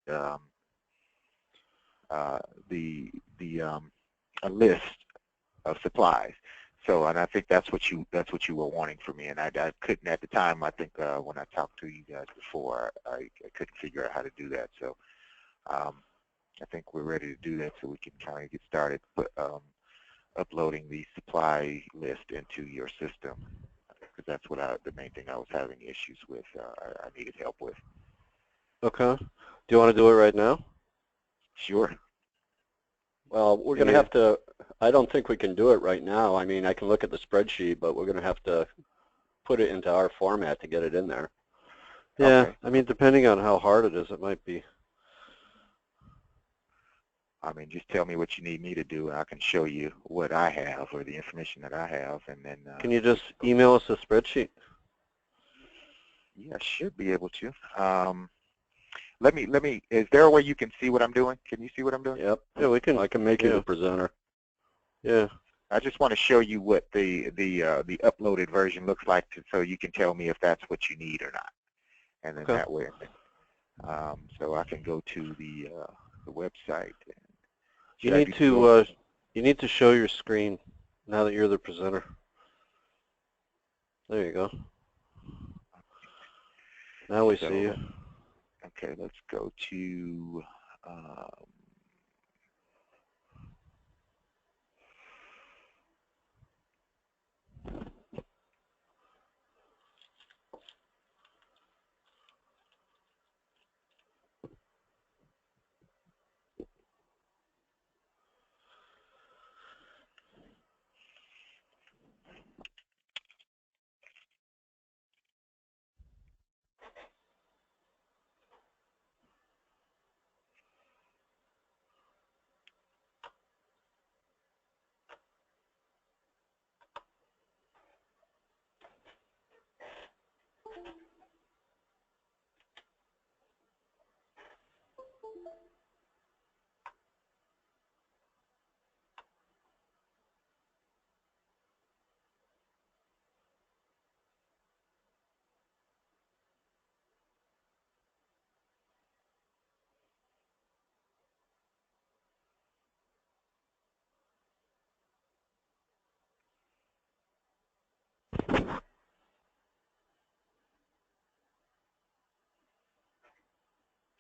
um, the a list of supplies. So, and I think that's what you were wanting from me, and I couldn't at the time. I think when I talked to you guys before, I couldn't figure out how to do that. So, I think we're ready to do that, so we can kind of get started uploading the supply list into your system, because that's what the main thing I was having issues with. I needed help with. Okay. Do you want to do it right now? Sure. Well, we're going to have to, I don't think we can do it right now. I mean, I can look at the spreadsheet, but we're going to have to put it into our format to get it in there. Yeah, okay. I mean, depending on how hard it is, it might be. I mean, just tell me what you need me to do, and I can show you what I have or the information that I have, and then. Can you just email us a spreadsheet? Yeah, I should be able to. Let me. Is there a way you can see what I'm doing? Can you see what I'm doing? Yep. Yeah, we can. I can make you the presenter. Yeah. I just want to show you what the uploaded version looks like, so you can tell me if that's what you need or not, and then that way, so I can go to the website. You need to show your screen now that you're the presenter. There you go. Now we see you. Okay, let's go to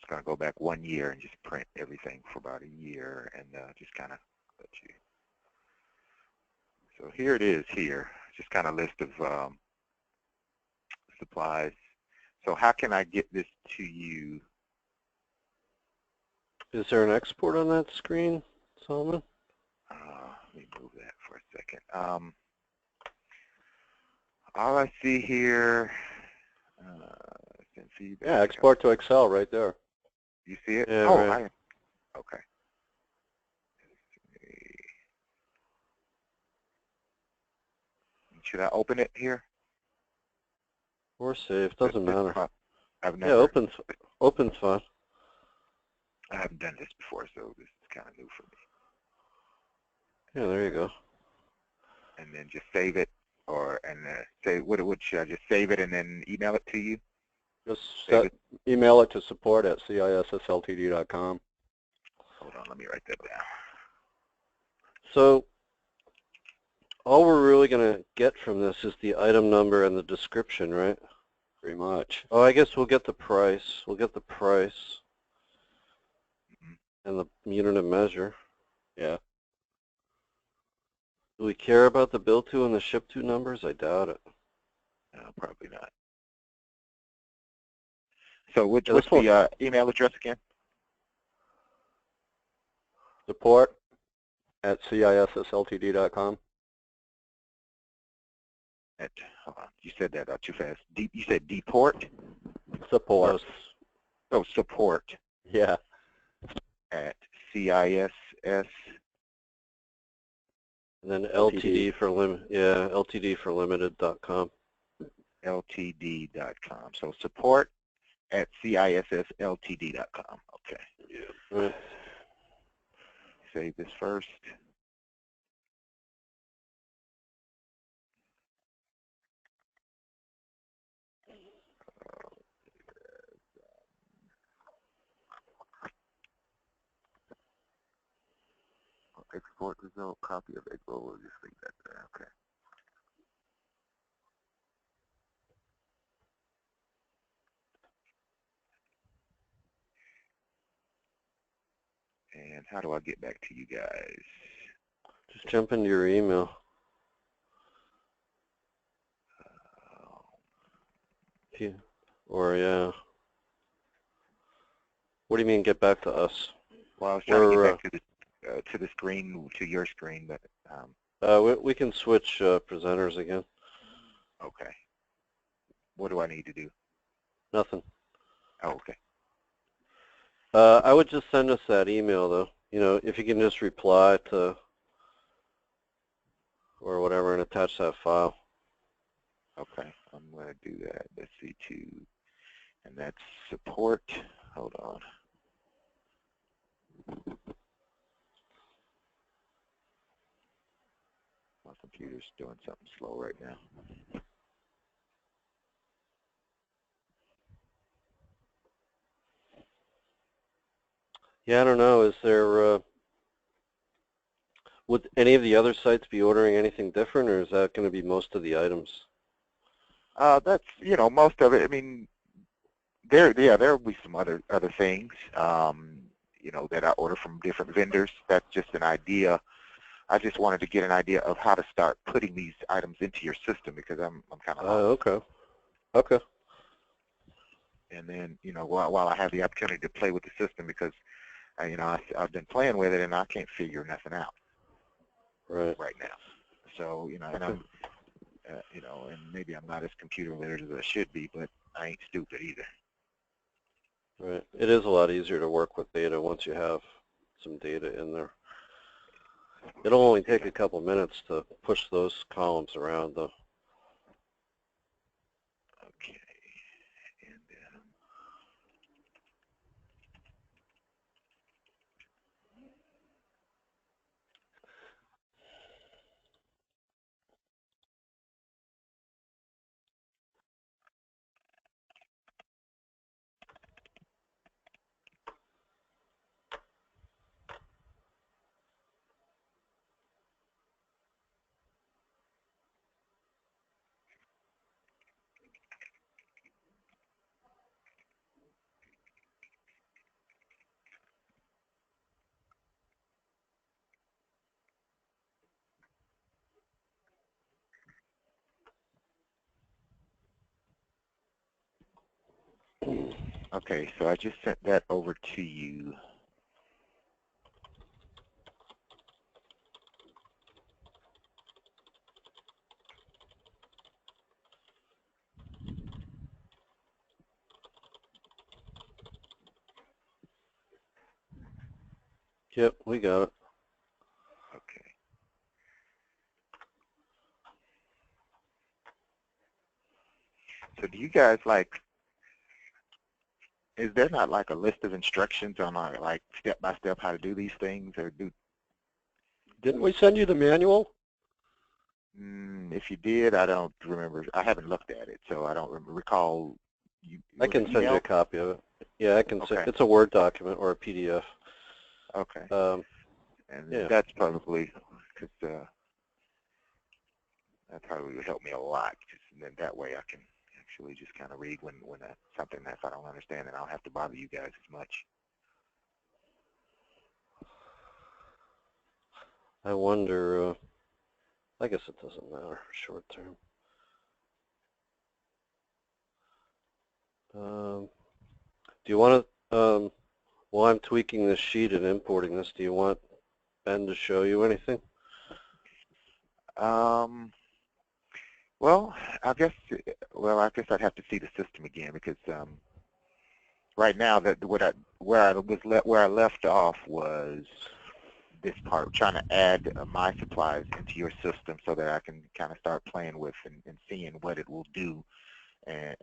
going to go back 1 year and just print everything for about a year, and just kind of let you. So here it is here, just kind of list of supplies. So how can I get this to you? Is there an export on that screen, Solomon? Let me move that for a second. All I see here, feedback. Yeah, export to Excel right there. You see it? Yeah, oh, right. Okay. Should I open it here? Or save, doesn't matter. I've never. Yeah, open's fine. I haven't done this before, so this is kind of new for Yeah, me. there you go. And then just save it, say what should I just save it and then email it to you? Just email it to support@cissltd.com. Hold on, let me write that down. So all we're really going to get from this is the item number and the description, right? Pretty much. Oh, I guess we'll get the price. We'll get the price and the unit of measure. Yeah. Do we care about the bill to and the ship to numbers? I doubt it. No, probably not. So what's the email address again? Support@cissltd.com. Hold on, you said that too fast. You said deport? Support. Oh, support. Yeah. At CISS. And then LTD for ltd4limited.com. LTD.com. So support at CISSLTD.com. Okay. Yeah. Right. Save this first. export result, copy of export, we'll just leave that there, okay. And how do I get back to you guys? Just jump into your email. Yeah. What do you mean get back to us? Well, I was trying to get back to the screen, to your screen, but we can switch presenters again. Okay. What do I need to do? Nothing. Oh, okay. I would just send us that email though. You know, if you can just reply to or whatever and attach that file. Okay, I'm going to do that. Let's see, and that's support. Hold on. My computer's doing something slow right now. Yeah, I don't know. Is there, would any of the other sites be ordering anything different, or is that going to be most of the items? That's, you know, most of it. I mean, there'll be some other things, you know, that I order from different vendors. That's just an idea. I just wanted to get an idea of how to start putting these items into your system because I'm kind of lost. Okay. And then, you know, while I have the opportunity to play with the system because, you know, I've been playing with it and I can't figure nothing out right now. So, you know, and I'm, you know, and maybe I'm not as computer literate as I should be, but I ain't stupid either. Right. It is a lot easier to work with data once you have some data in there. It'll only take a couple minutes to push those columns around, though. Okay. Okay, so I just sent that over to you. Yep, we got it. Okay. So do you guys is there not like a list of instructions on like step by step how to do these things or do? Didn't we send you the manual? If you did, I don't remember. I haven't looked at it, so I don't recall. I can send you a copy of it. Yeah, I can send. It's a Word document or a PDF. Okay. And yeah. that's probably because that probably would help me a lot. And then that way I can actually just kind of read when something that if I don't understand, then I don't have to bother you guys as much. I wonder. I guess it doesn't matter short term. Do you want to, while I'm tweaking this sheet and importing this, do you want Ben to show you anything? Well, I guess I'd have to see the system again because right now that where I left off was this part, trying to add my supplies into your system so that I can kind of start playing with and seeing what it will do. And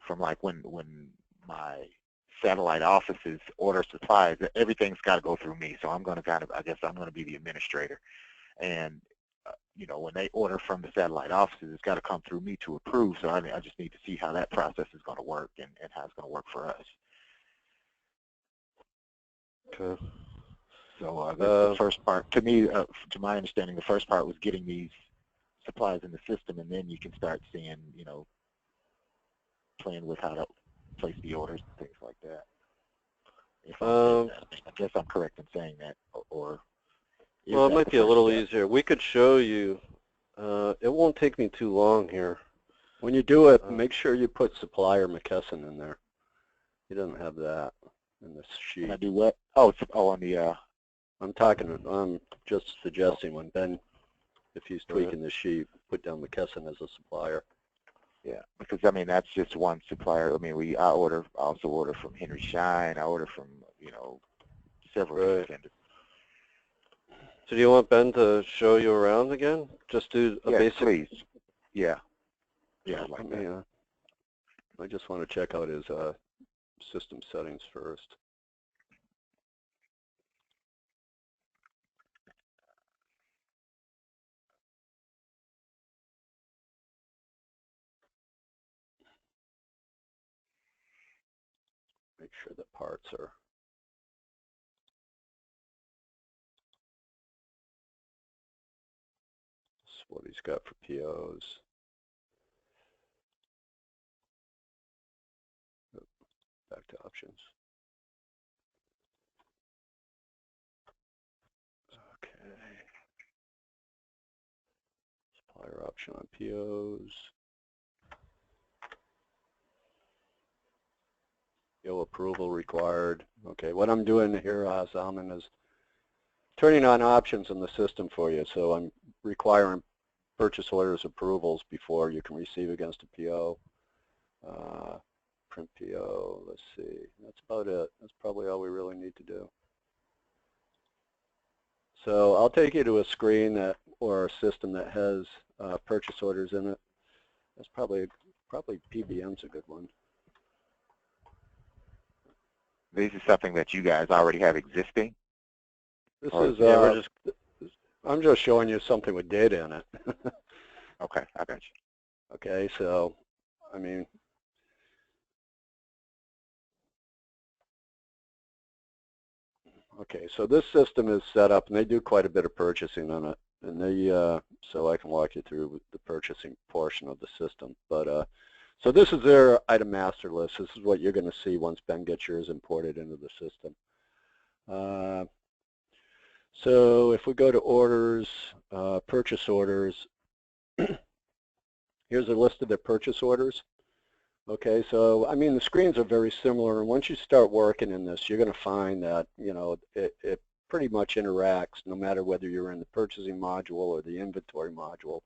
from like when my satellite offices order supplies, everything's got to go through me. So I'm going to I guess I'm going to be the administrator. And you know, when they order from the satellite offices, it's got to come through me to approve. So I just need to see how that process is going to work and how it's going to work for us. Okay. So the first part, to me, to my understanding, the first part was getting these supplies in the system, and then you can start seeing, you know, playing with how to place the orders and things like that. If I'm saying that. I guess I'm correct in saying that, or well, it might be a little easier. We could show you. It won't take me too long here. When you do it, make sure you put supplier McKesson in there. He doesn't have that in this sheet. Can I do what? Oh, it's, oh, on the. I'm just suggesting when Ben, if he's tweaking the sheet, put down McKesson as a supplier. Yeah, because I mean that's just one supplier. I mean I also order from Henry Schein. I order from, you know, several vendors. So do you want Ben to show you around again? Just do a basic. Please. Yeah. Yeah, I'd like that. I just want to check out his system settings first. Make sure the parts are. That's what he's got for POs. Back to options. Okay. Supplier option on POs. PO approval required. Okay, what I'm doing here, Salman, is turning on options in the system for you. So I'm requiring purchase orders approvals before you can receive against a PO. Print PO, let's see. That's about it. That's probably all we really need to do. So I'll take you to a screen that, or a system that has purchase orders in it. That's probably PBM's a good one. This is something that you guys already have existing? This is, I'm just showing you something with data in it. Okay, I got you. Okay, so, I mean, okay, so this system is set up, and they do quite a bit of purchasing on it, and they, so I can walk you through the purchasing portion of the system. But so this is their item master list. This is what you're going to see once Ben gets yours imported into the system. So if we go to orders, purchase orders, here's a list of their purchase orders. Okay, so I mean the screens are very similar, and once you start working in this, you're going to find that, you know, it pretty much interacts no matter whether you're in the purchasing module or the inventory module.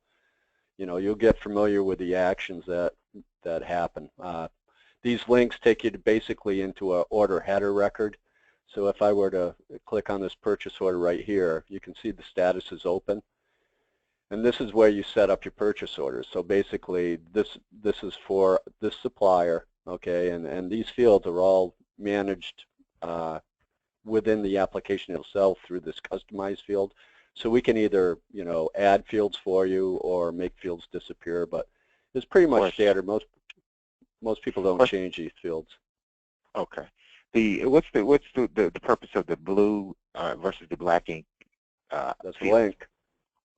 You know, you'll get familiar with the actions that happen. These links take you to basically into an order header record. So if I were to click on this purchase order right here, you can see the status is open. And this is where you set up your purchase orders. So basically, this is for this supplier, okay, and these fields are all managed within the application itself through this customize field. So we can either, you know, add fields for you or make fields disappear, but it's pretty much standard. Most people don't change these fields. Okay. What's the purpose of the blue versus the black ink? That's a link.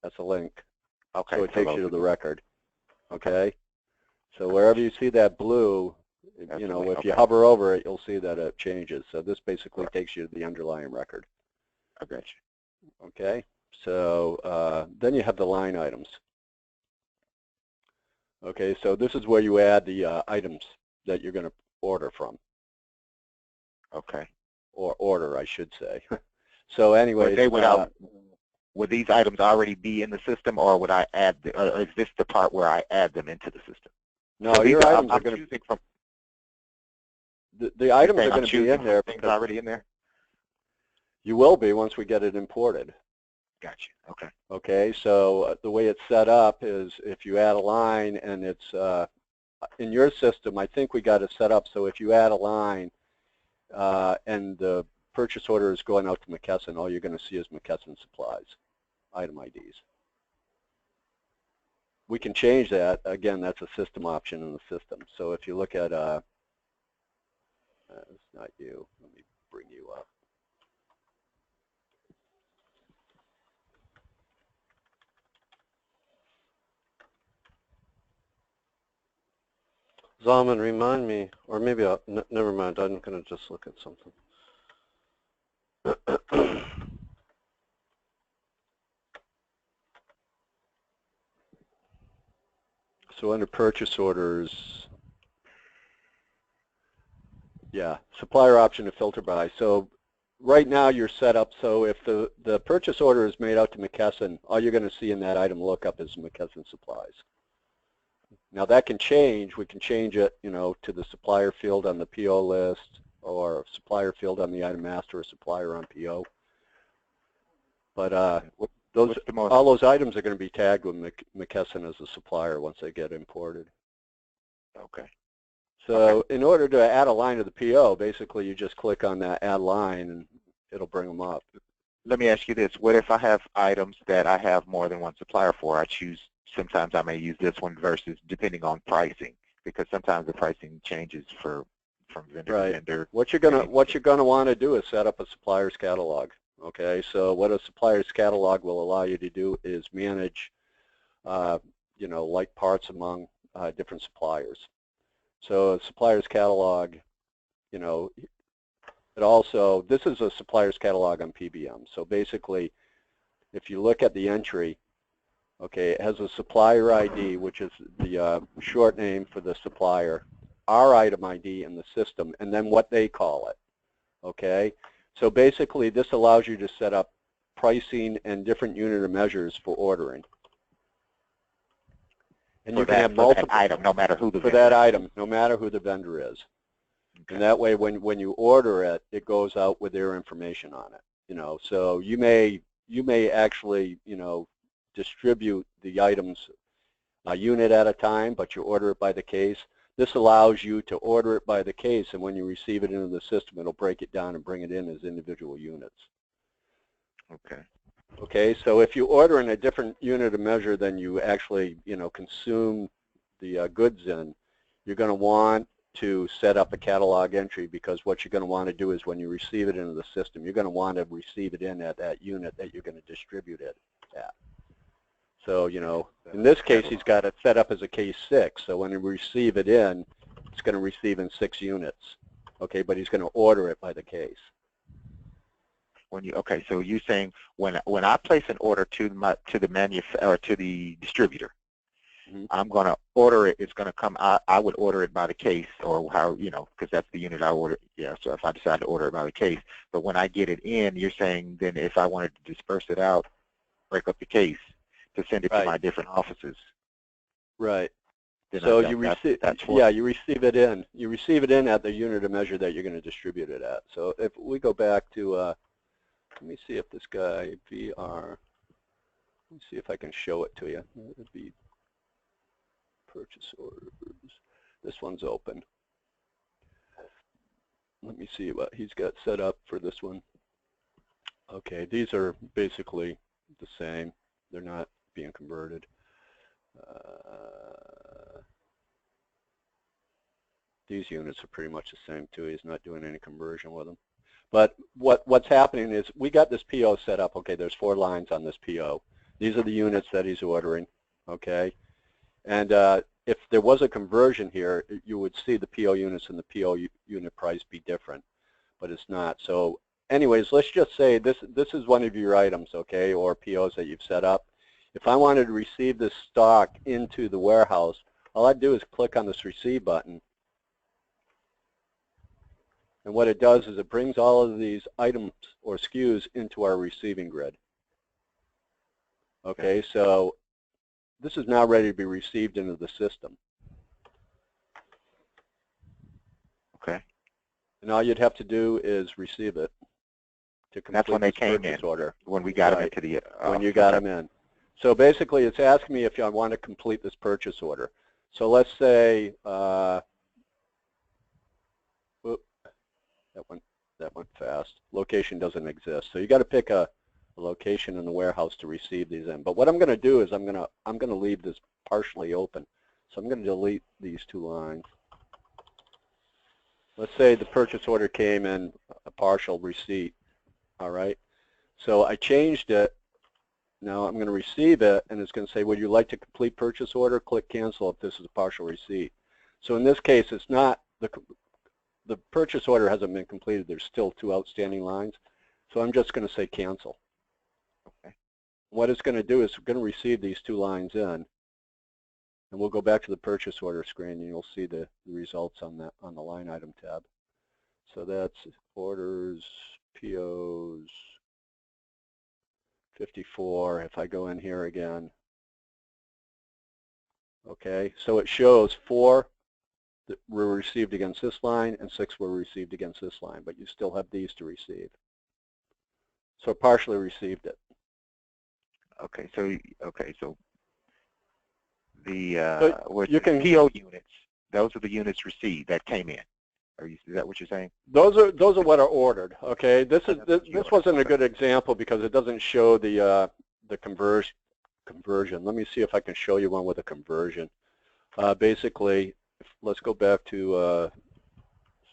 That's a link. Okay. So it takes you to the record. Okay. So wherever you see that blue, you know, if you hover over it, you'll see that it changes. So this basically takes you to the underlying record. I got you. Okay. So then you have the line items. Okay. So this is where you add the items that you're going to order from. Okay. Or order, I should say. So anyway, would these items already be in the system, or would I add? Is this the part where I add them into the system? No, so your items are going to. The items are going to be in there. Things already in there. You will be once we get it imported. Gotcha. Okay. Okay. So the way it's set up is if you add a line and it's in your system, I think we got it set up so if you add a line and the purchase order is going out to McKesson, all you're going to see is McKesson supplies, item IDs. We can change that. Again, that's a system option in the system. So if you look at, it's not you. Let me bring you up. Zalman, remind me, or maybe I'll, never mind, I'm going to just look at something. So under purchase orders, yeah, supplier option to filter by. So right now you're set up so if the purchase order is made out to McKesson, all you're going to see in that item lookup is McKesson supplies. Now that can change. We can change it, you know, to the supplier field on the PO list or supplier field on the item master or supplier on PO. But all those items are going to be tagged with McKesson as a supplier once they get imported. Okay. So in order to add a line to the PO, basically you just click on that add line and it'll bring them up. Let me ask you this. What if I have items that I have more than one supplier for? I choose, sometimes I may use this one versus depending on pricing, because sometimes the pricing changes from vendor to vendor. What you're gonna want to do is set up a supplier's catalog. Okay, so what a supplier's catalog will allow you to do is manage, you know, like parts among different suppliers. So a supplier's catalog, you know, it also, this is a supplier's catalog on PBM. So basically, if you look at the entry, okay, it has a supplier ID, which is the short name for the supplier, our item ID in the system, and then what they call it, okay? So basically, this allows you to set up pricing and different unit of measures for ordering. And you can have multiple item, no matter who the vendor is. For that item, no matter who the vendor is. Okay. And that way, when you order it, it goes out with their information on it. You know, so you may actually, you know, distribute the items a unit at a time, but you order it by the case. This allows you to order it by the case, and when you receive it into the system, it'll break it down and bring it in as individual units. Okay. Okay, so if you order in a different unit of measure than you actually, you know, consume the goods in, you're going to want to set up a catalog entry, because what you're going to want to do is when you receive it into the system, you're going to want to receive it in at that unit that you're going to distribute it at. So, you know, in this case, he's got it set up as a case 6. So when you receive it in, it's going to receive in 6 units. Okay, but he's going to order it by the case. Okay, so you're saying when I place an order to the distributor, mm-hmm. I'm going to order it. It's going to come. I would order it by the case, or how, you know, because that's the unit I order. Yeah. So if I decide to order it by the case, but when I get it in, you're saying then if I wanted to disperse it out, break up the case to send it to my different offices. Right. So you receive, you receive it in. You receive it in at the unit of measure that you're going to distribute it at. So if we go back to, let me see if this guy VR. Let me see if I can show it to you. It'd be purchase orders. This one's open. Let me see what he's got set up for this one. Okay, these are basically the same. They're not being converted. These units are pretty much the same too. He's not doing any conversion with them. But what's happening is we got this PO set up. Okay, there's 4 lines on this PO. These are the units that he's ordering. Okay, and if there was a conversion here, you would see the PO units and the PO unit price be different, but it's not. So anyways, let's just say this is one of your items, okay, or POs that you've set up. If I wanted to receive this stock into the warehouse, all I'd do is click on this receive button. And what it does is it brings all of these items or SKUs into our receiving grid. Okay, so this is now ready to be received into the system. Okay. And all you'd have to do is receive it to complete that's when they came purchase in, order. when we got them into the... when you got them in. So basically, it's asking me if I want to complete this purchase order. So let's say, that went fast. Location doesn't exist. So you got to pick a location in the warehouse to receive these in. But what I'm going to do is I'm going to leave this partially open. So I'm going to delete these 2 lines. Let's say the purchase order came in a partial receipt. All right. So I changed it. Now I'm going to receive it, and it's going to say, would you like to complete purchase order? Click cancel if this is a partial receipt. So in this case, it's not, the purchase order hasn't been completed. There's still 2 outstanding lines. So I'm just going to say cancel. Okay. What it's going to do is it's going to receive these 2 lines in, and we'll go back to the purchase order screen, and you'll see the results on that on the line item tab. So that's orders, POs, 54. If I go in here again, okay, so it shows 4 that were received against this line and 6 were received against this line, but you still have these to receive. So it partially received it. Okay, so the so you can, PO units, those are the units received that came in. Is that what you're saying? Those are what are ordered. Okay, this wasn't a good example because it doesn't show the conversion. Let me see if I can show you one with a conversion. Basically, let's go back to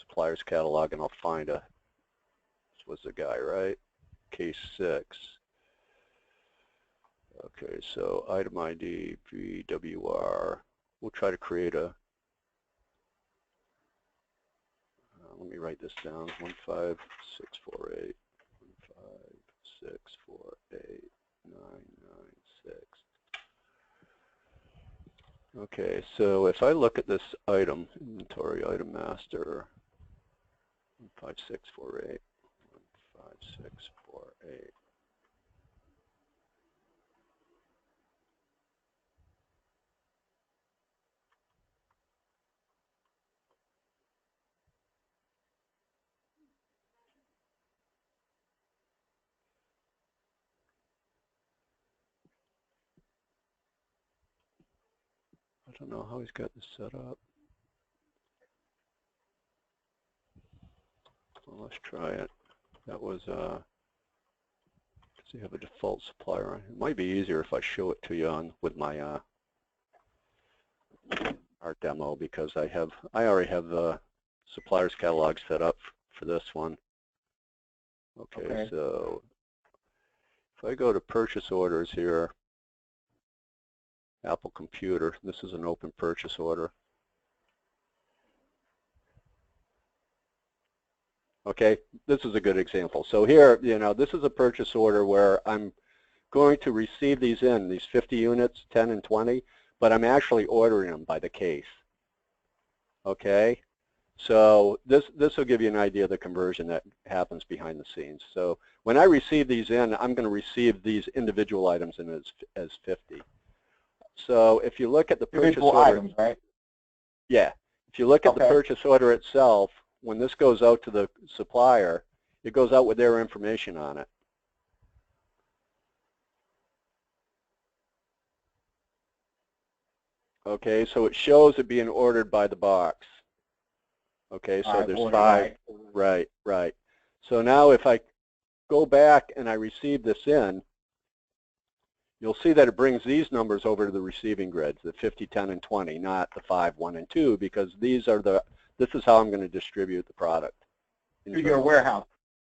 supplier's catalog, and I'll find this was the guy, right? Case 6. Okay, so item ID, VWR. We'll try to create a, let me write this down, 15648, 15648, 996. Okay, so if I look at this item, inventory item master, 15648, 15648. I don't know how he's got this set up. Well, let's try it. That was, does he have a default supplier on? It might be easier if I show it to you on with my our demo, because I already have the supplier's catalog set up for this one. Okay, so if I go to purchase orders here, Apple Computer, this is an open purchase order. Okay, this is a good example. So here, this is a purchase order where I'm going to receive these 50 units, 10 and 20, but I'm actually ordering them by the case. Okay, so this will give you an idea of the conversion that happens behind the scenes. So when I receive these in, I'm going to receive these individual items in as 50. So if you look at the purchase order, items, right? Yeah, if you look at the purchase order itself, when this goes out to the supplier, it goes out with their information on it. Okay, so it shows it being ordered by the box. Okay, so there's 5. Right. So now if I go back and I receive this in, you'll see that it brings these numbers over to the receiving grids, the 50, 10, and 20, not the 5, 1, and 2, because these are this is how I'm going to distribute the product. To your warehouse.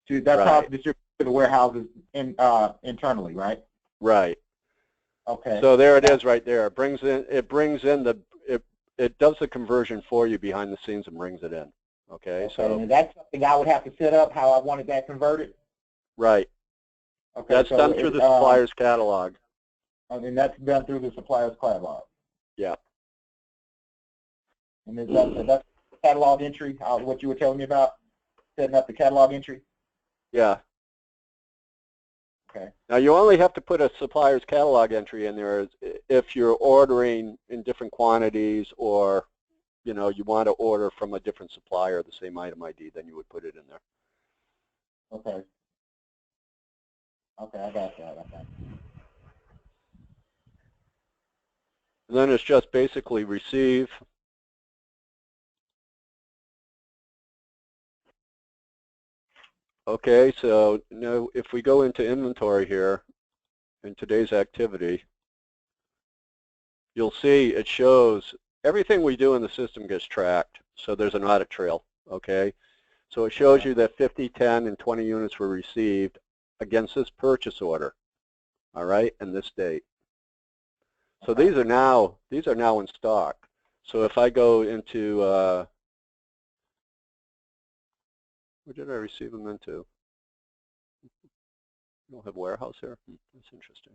That's how it's distributed to the warehouses internally, right? Right. Okay. So there it is right there. It does the conversion for you behind the scenes and brings it in. Okay. So and that's something I would have to set up, how I wanted that converted? Right. Okay. That's done through the supplier's catalog. And that's done through the supplier's catalog. Yeah. And is that's catalog entry, what you were telling me about, setting up the catalog entry? Yeah. Okay. Now you only have to put a supplier's catalog entry in there if you're ordering in different quantities, or you want to order from a different supplier the same item ID, then you would put it in there. Okay. Okay, I got that. And then it's just basically receive. Okay, so now if we go into inventory here in today's activity, you'll see it shows everything we do in the system gets tracked. So there's an audit trail, okay? So it shows you that 50, 10, and 20 units were received against this purchase order, all right, and this date. So these are now in stock. So if I go into, where did I receive them into? You don't have warehouse here? That's interesting.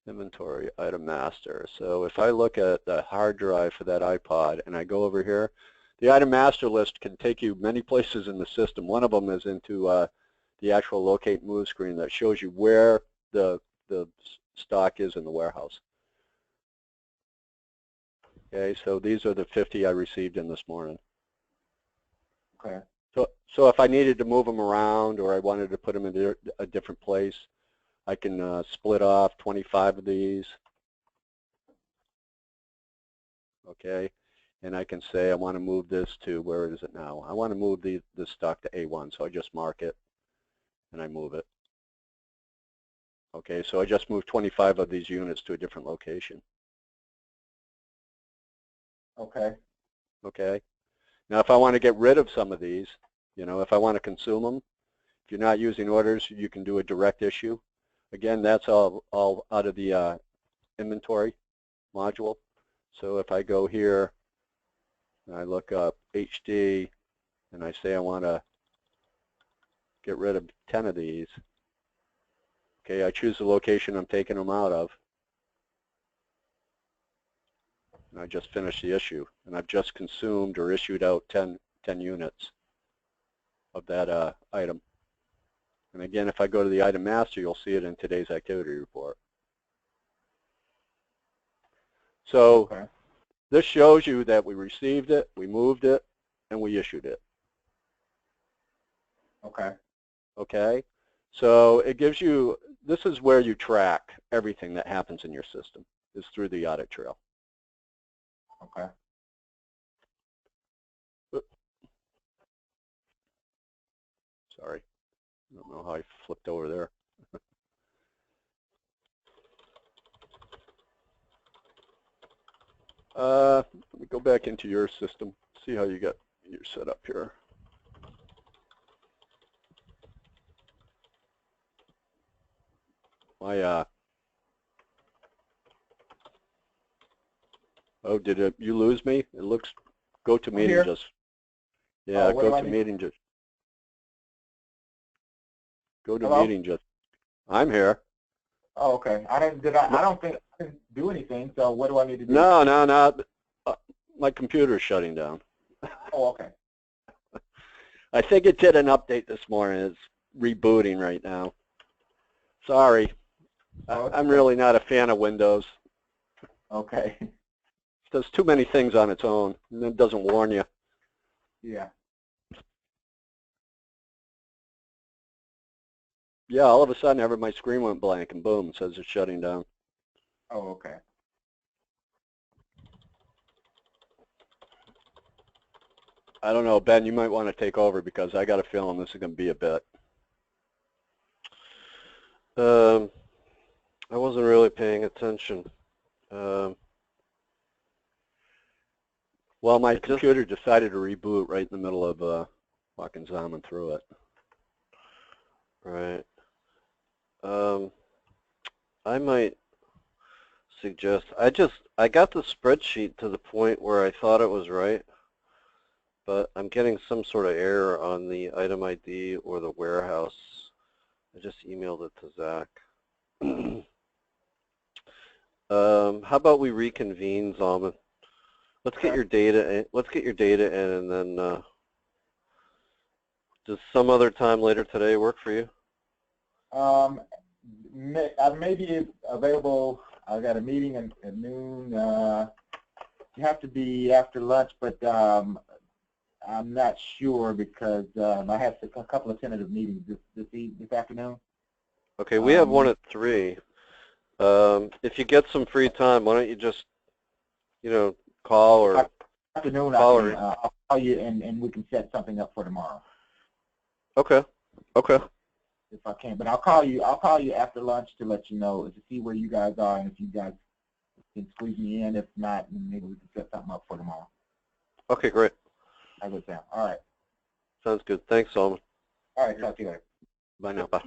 Inventory, item master. So if I look at the hard drive for that iPod and I go over here, the item master list can take you many places in the system. One of them is into the actual locate move screen that shows you where the stock is in the warehouse. Okay, so these are the 50 I received in this morning. Okay. So if I needed to move them around or I wanted to put them in a different place, I can split off 25 of these. Okay, and I can say I want to move this to, where is it now? I want to move the stock to A1, so I just mark it and I move it. Okay, so I just moved 25 of these units to a different location. Okay. Okay. Now, if I want to get rid of some of these, you know, if I want to consume them, if you're not using orders, you can do a direct issue. Again, that's all out of the inventory module. So if I go here and I look up HD and I say I want to get rid of 10 of these, okay, I choose the location I'm taking them out of. And I just finished the issue, and I've just consumed or issued out 10 units of that item. And again, if I go to the item master, you'll see it in today's activity report. So okay. This shows you that we received it, we moved it, and we issued it. Okay. Okay. So it gives you, this is where you track everything that happens in your system, is through the audit trail. Okay. Sorry, I don't know how I flipped over there. Let me go back into your system, see how you got your setup here. My oh, did you lose me? It looks, go to meeting here. just, yeah, go to meeting just, go to Hello? meeting just, I'm here. Oh, okay. I don't think I didn't do anything, so what do I need to do? No. My computer's shutting down. Oh, okay. I think it did an update this morning. It's rebooting right now. Sorry. I'm really not a fan of Windows. Okay. It does too many things on its own, and it doesn't warn you. Yeah. Yeah, all of a sudden, my screen went blank, and boom, it says it's shutting down. Oh, okay. I don't know, Ben, you might want to take over because I got a feeling this is going to be a bit. I wasn't really paying attention. Well, my computer decided to reboot right in the middle of walking zooming through it. Right. I might suggest, I got the spreadsheet to the point where I thought it was right, but I'm getting some sort of error on the item ID or the warehouse. I just emailed it to Zach. How about we reconvene, Zalman? Let's get your data in. Let's get your data in, and then does some other time later today work for you? I may be available. I got a meeting at noon. You have to be after lunch, but I'm not sure because I have a couple of tentative meetings this afternoon. Okay, we have one at 3. If you get some free time, why don't you just, call or afternoon? I'll call you and we can set something up for tomorrow. Okay. Okay. If I can, but I'll call you after lunch to let you know, to see where you guys are and if you guys can squeeze me in. If not, maybe we can set something up for tomorrow. Okay, great. How good sound? All right. Sounds good. Thanks, Solomon. All right, talk to you later. Bye now. Bye.